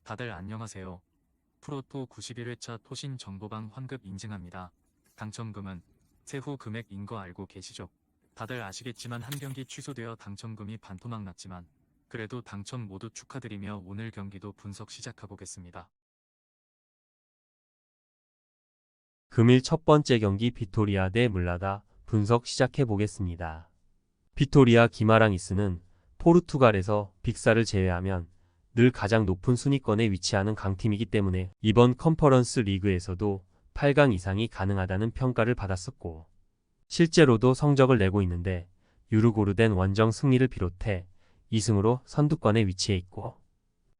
다들 안녕하세요. 프로토 91회차 토신 정보방 환급 인증합니다. 당첨금은 세후 금액인 거 알고 계시죠? 다들 아시겠지만 한 경기 취소되어 당첨금이 반토막 났지만 그래도 당첨 모두 축하드리며 오늘 경기도 분석 시작해보겠습니다. 금일 첫 번째 경기 비토리아 대 물라다 분석 시작해 보겠습니다. 비토리아 기마랑이스는 포르투갈에서 빅사를 제외하면 늘 가장 높은 순위권에 위치하는 강팀이기 때문에 이번 컨퍼런스 리그에서도 8강 이상이 가능하다는 평가를 받았었고 실제로도 성적을 내고 있는데 유르고르덴 원정 승리를 비롯해 2승으로 선두권에 위치해 있고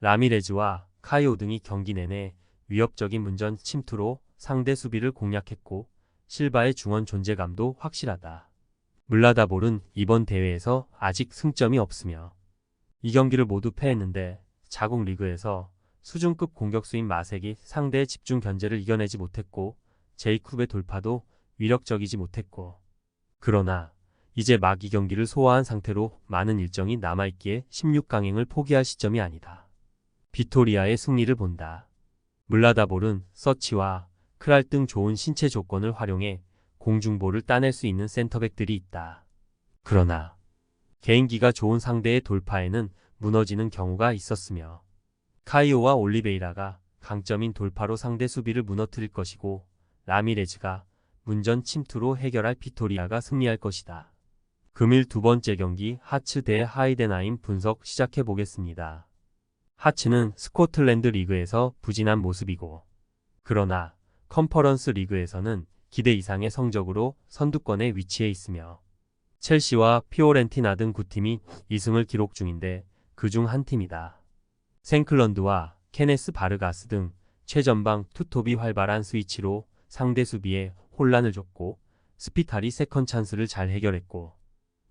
라미레즈와 카이오 등이 경기 내내 위협적인 문전 침투로 상대 수비를 공략했고 실바의 중원 존재감도 확실하다. 물라다볼은 이번 대회에서 아직 승점이 없으며 이 경기를 모두 패했는데 자국 리그에서 수준급 공격수인 마색이 상대의 집중 견제를 이겨내지 못했고 제이쿱의 돌파도 위력적이지 못했고 그러나 이제 막 이 경기를 소화한 상태로 많은 일정이 남아있기에 16강행을 포기할 시점이 아니다. 비토리아의 승리를 본다. 물라다볼은 서치와 크랄 등 좋은 신체 조건을 활용해 공중볼을 따낼 수 있는 센터백들이 있다. 그러나 개인기가 좋은 상대의 돌파에는 무너지는 경우가 있었으며 카이오와 올리베이라가 강점인 돌파로 상대 수비를 무너뜨릴 것이고 라미레즈가 문전 침투로 해결할 비토리아가 승리할 것이다. 금일 두 번째 경기 하츠 대 하이덴하임 분석 시작해 보겠습니다. 하츠는 스코틀랜드 리그에서 부진한 모습이고 그러나 컨퍼런스 리그에서는 기대 이상의 성적으로 선두권에 위치해 있으며 첼시와 피오렌티나 등 9팀이 2승을 기록 중인데 그중 한 팀이다. 생클런드와 케네스 바르가스 등 최전방 투톱이 활발한 스위치로 상대 수비에 혼란을 줬고 스피탈이 세컨 찬스를 잘 해결했고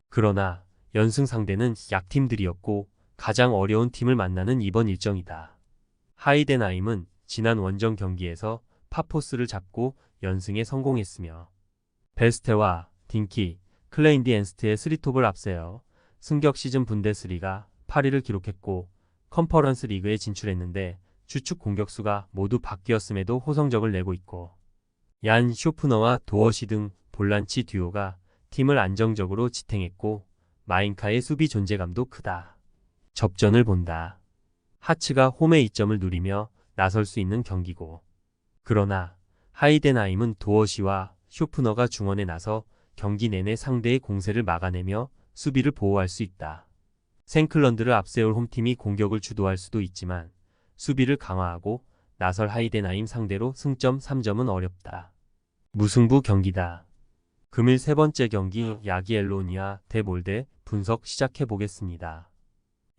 그러나 연승 상대는 약팀들이었고 가장 어려운 팀을 만나는 이번 일정이다. 하이덴하임은 지난 원정 경기에서 파포스를 잡고 연승에 성공했으며 베스테와 딩키, 클레인디 앤스트의 3톱을 앞세워 승격 시즌 분데스리가 8위를 기록했고 컨퍼런스 리그에 진출했는데 주축 공격수가 모두 바뀌었음에도 호성적을 내고 있고 얀 쇼프너와 도어시 등 볼란치 듀오가 팀을 안정적으로 지탱했고 마인카의 수비 존재감도 크다. 접전을 본다. 하츠가 홈의 이점을 누리며 나설 수 있는 경기고 그러나 하이덴하임은 도어시와 쇼프너가 중원에 나서 경기 내내 상대의 공세를 막아내며 수비를 보호할 수 있다. 생클런드를 앞세울 홈팀이 공격을 주도할 수도 있지만 수비를 강화하고 나설 하이덴하임 상대로 승점 3점은 어렵다. 무승부 경기다. 금일 세 번째 경기 야기엘로니아 대 몰데 분석 시작해 보겠습니다.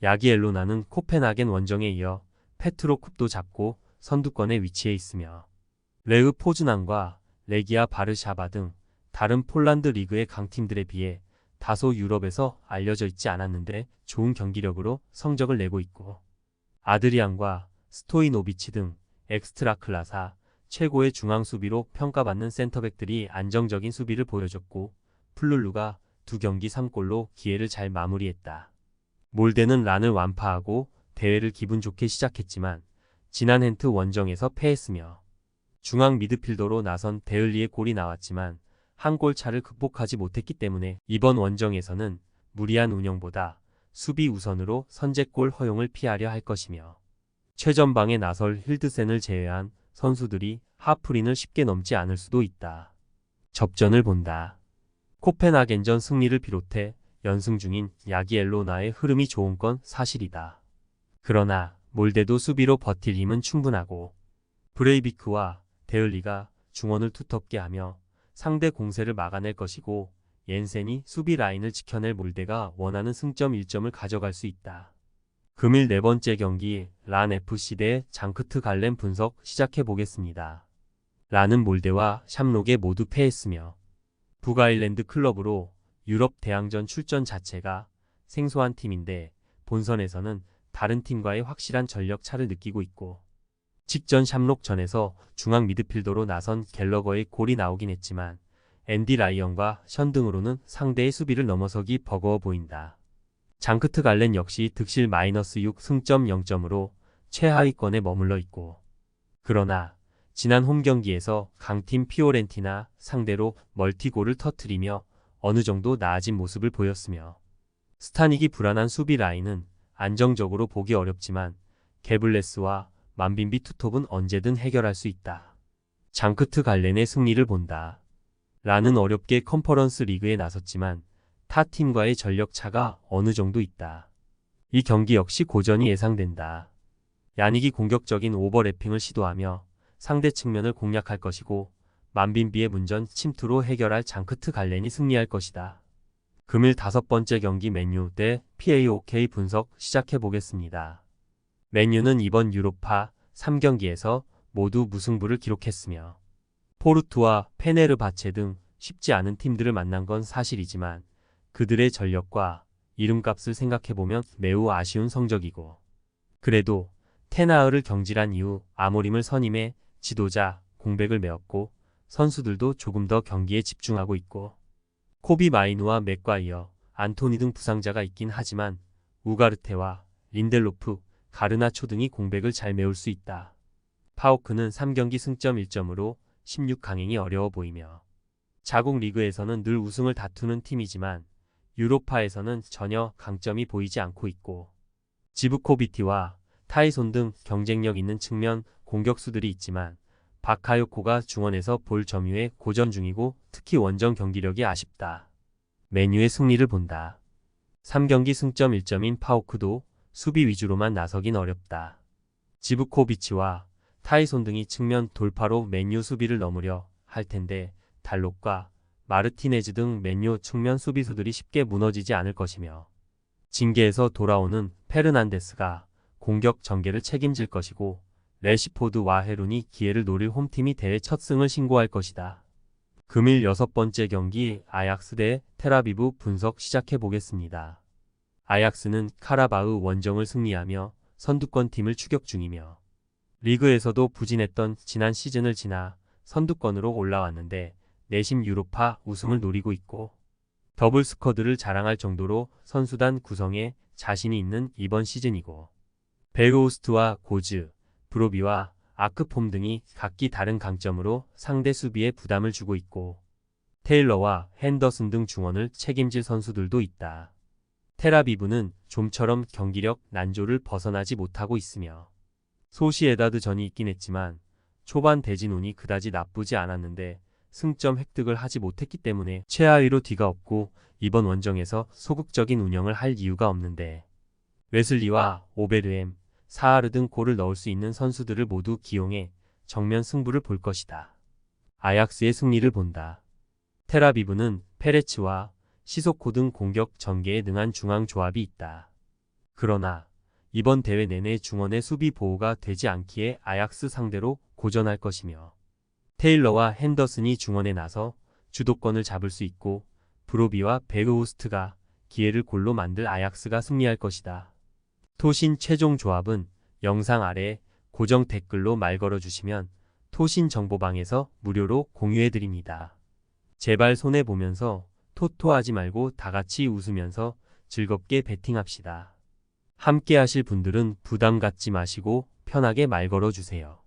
야기엘로나는 코펜하겐 원정에 이어 페트로쿱도 잡고 선두권에 위치해 있으며 레흐 포즈난과 레기아 바르샤바 등 다른 폴란드 리그의 강팀들에 비해 다소 유럽에서 알려져 있지 않았는데 좋은 경기력으로 성적을 내고 있고 아드리안과 스토이노비치 등 엑스트라클라사 최고의 중앙 수비로 평가받는 센터백들이 안정적인 수비를 보여줬고 플룰루가 두 경기 3골로 기회를 잘 마무리했다. 몰데는 란을 완파하고 대회를 기분 좋게 시작했지만 지난 헨트 원정에서 패했으며 중앙 미드필더로 나선 데을리의 골이 나왔지만 한 골 차를 극복하지 못했기 때문에 이번 원정에서는 무리한 운영보다 수비 우선으로 선제골 허용을 피하려 할 것이며 최전방에 나설 힐드센을 제외한 선수들이 하프린을 쉽게 넘지 않을 수도 있다. 접전을 본다. 코펜하겐전 승리를 비롯해 연승 중인 야기엘로나의 흐름이 좋은 건 사실이다. 그러나 몰데도 수비로 버틸 힘은 충분하고 브레이비크와 데을리가 중원을 두텁게 하며 상대 공세를 막아낼 것이고 옌센이 수비 라인을 지켜낼 몰데가 원하는 승점 1점을 가져갈 수 있다. 금일 네 번째 경기 란 FC 대 장크트 갈렘 분석 시작해 보겠습니다. 란은 몰데와 샴록에 모두 패했으며 북아일랜드 클럽으로 유럽 대항전 출전 자체가 생소한 팀인데 본선에서는 다른 팀과의 확실한 전력 차를 느끼고 있고 직전 샴록전에서 중앙 미드필더로 나선 갤러거의 골이 나오긴 했지만 앤디 라이언과 션 등으로는 상대의 수비를 넘어서기 버거워 보인다. 장크트 갈렌 역시 득실 -6 승점 0점으로 최하위권에 머물러 있고, 그러나 지난 홈 경기에서 강팀 피오렌티나 상대로 멀티골을 터뜨리며 어느 정도 나아진 모습을 보였으며, 스타닉이 불안한 수비 라인은 안정적으로 보기 어렵지만 게블레스와 만빈비 투톱은 언제든 해결할 수 있다. 장크트 갈렌의 승리를 본다. 라는 어렵게 컨퍼런스 리그에 나섰지만 타 팀과의 전력 차가 어느 정도 있다. 이 경기 역시 고전이 예상된다. 야닉이 공격적인 오버래핑을 시도하며 상대 측면을 공략할 것이고, 만빈비의 문전 침투로 해결할 장크트 갈렌이 승리할 것이다. 금일 5번째 경기 맨유 대 PAOK 분석 시작해 보겠습니다. 맨유는 이번 유로파 3경기에서 모두 무승부를 기록했으며, 포르투와 페네르바체 등 쉽지 않은 팀들을 만난 건 사실이지만 그들의 전력과 이름값을 생각해보면 매우 아쉬운 성적이고, 그래도 테나흐를 경질한 이후 아모림을 선임해 지도자 공백을 메웠고, 선수들도 조금 더 경기에 집중하고 있고, 코비 마이누와 맥과이어, 안토니 등 부상자가 있긴 하지만 우가르테와 린델로프, 가르나초 등이 공백을 잘 메울 수 있다. 파오크는 3경기 승점 1점으로 16강행이 어려워 보이며, 자국 리그에서는 늘 우승을 다투는 팀이지만 유로파에서는 전혀 강점이 보이지 않고 있고, 지브코비티와 타이손 등 경쟁력 있는 측면 공격수들이 있지만 바카요코가 중원에서 볼 점유에 고전 중이고 특히 원정 경기력이 아쉽다. 맨유의 승리를 본다. 3경기 승점 1점인 파오크도 수비 위주로만 나서긴 어렵다. 지브코비치와 타이손 등이 측면 돌파로 맨유 수비를 넘으려 할 텐데 달록과 마르티네즈 등 맨유 측면 수비수들이 쉽게 무너지지 않을 것이며, 징계에서 돌아오는 페르난데스가 공격 전개를 책임질 것이고, 레시포드와 헤룬이 기회를 노릴 홈팀이 대회 첫 승을 신고할 것이다. 금일 6번째 경기 아약스 대 텔아비브 분석 시작해 보겠습니다. 아약스는 카라바흐 원정을 승리하며 선두권 팀을 추격 중이며, 리그에서도 부진했던 지난 시즌을 지나 선두권으로 올라왔는데 내심 유로파 우승을 노리고 있고, 더블 스쿼드를 자랑할 정도로 선수단 구성에 자신이 있는 이번 시즌이고, 베르호스트와 고즈, 브로비와 아크폼 등이 각기 다른 강점으로 상대 수비에 부담을 주고 있고, 테일러와 핸더슨 등 중원을 책임질 선수들도 있다. 텔아비브는 좀처럼 경기력 난조를 벗어나지 못하고 있으며, 소시에다드 전이 있긴 했지만 초반 대진 운이 그다지 나쁘지 않았는데 승점 획득을 하지 못했기 때문에 최하위로 뒤가 없고 이번 원정에서 소극적인 운영을 할 이유가 없는데, 웨슬리와 오베르엠, 사하르 등 골을 넣을 수 있는 선수들을 모두 기용해 정면 승부를 볼 것이다. 아약스의 승리를 본다. 텔아비브는 페레츠와 시소코 등 공격 전개에 능한 중앙 조합이 있다. 그러나 이번 대회 내내 중원의 수비 보호가 되지 않기에 아약스 상대로 고전할 것이며, 테일러와 핸더슨이 중원에 나서 주도권을 잡을 수 있고, 브로비와 베르호스트가 기회를 골로 만들 아약스가 승리할 것이다. 토신 최종 조합은 영상 아래 고정 댓글로 말 걸어주시면 토신 정보방에서 무료로 공유해드립니다. 제발 손해보면서 토토하지 말고 다같이 웃으면서 즐겁게 베팅합시다. 함께 하실 분들은 부담 갖지 마시고 편하게 말 걸어주세요.